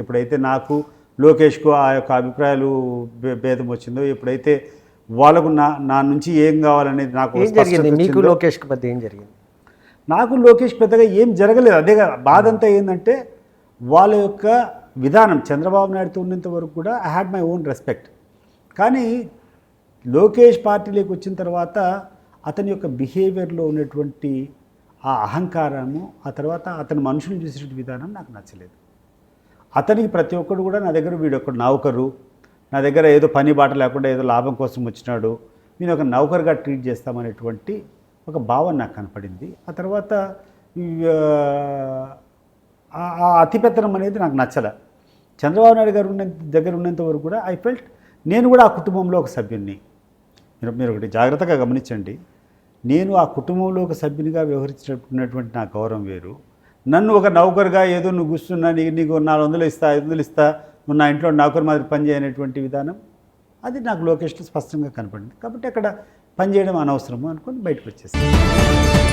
ఎప్పుడైతే నాకు లోకేష్కు ఆ యొక్క అభిప్రాయాలు భేదం వచ్చిందో, ఎప్పుడైతే వాళ్ళకు నా నుంచి ఏం కావాలనేది నాకు ఏం జరిగింది మీకు లోకేష్కి పెద్ద ఏం జరిగింది? నాకు లోకేష్ పెద్దగా ఏం జరగలేదు. అదే బాధ అంతా ఏంటంటే వాళ్ళ యొక్క విధానం చంద్రబాబు నాయుడుతో ఉన్నంత వరకు కూడా I had my own respect. కానీ లోకేష్ పార్టీలోకి వచ్చిన తర్వాత అతని యొక్క బిహేవియర్లో ఉన్నటువంటి ఆ అహంకారము, ఆ తర్వాత అతని మనుషులు చూసే విధానం నాకు నచ్చలేదు. అతనికి ప్రతి ఒక్కడు కూడా నా దగ్గర వీడొక్కడు నౌకరు, నా దగ్గర ఏదో పని బాట లేకుండా ఏదో లాభం కోసం వచ్చినాడు, నేను ఒక నౌకరుగా ట్రీట్ చేస్తామనేటువంటి ఒక భావన నాకు కనపడింది. ఆ తర్వాత ఆ అతిపెత్తనం అనేది నాకు నచ్చలే. చంద్రబాబు నాయుడు గారు దగ్గర ఉన్నంత వరకు కూడా ఐ ఫెల్ట్ నేను కూడా ఆ కుటుంబంలో ఒక సభ్యుడిని. మీరు ఒకటి జాగ్రత్తగా గమనించండి, నేను ఆ కుటుంబంలో ఒక సభ్యునిగా వ్యవహరించినటువంటి నా గౌరవం వేరు. నన్ను ఒక నౌకరుగా ఏదో నువ్వు కూర్చున్నా నీకు 400 ఇస్తా 500 ఇస్తా నువ్వు నా ఇంట్లో నౌకరు మాదిరి పని చేయనటువంటి విధానం అది నాకు లోకేష్లో స్పష్టంగా కనపడింది. కాబట్టి అక్కడ పనిచేయడం అనవసరము అనుకొని బయటకు వచ్చేసాను.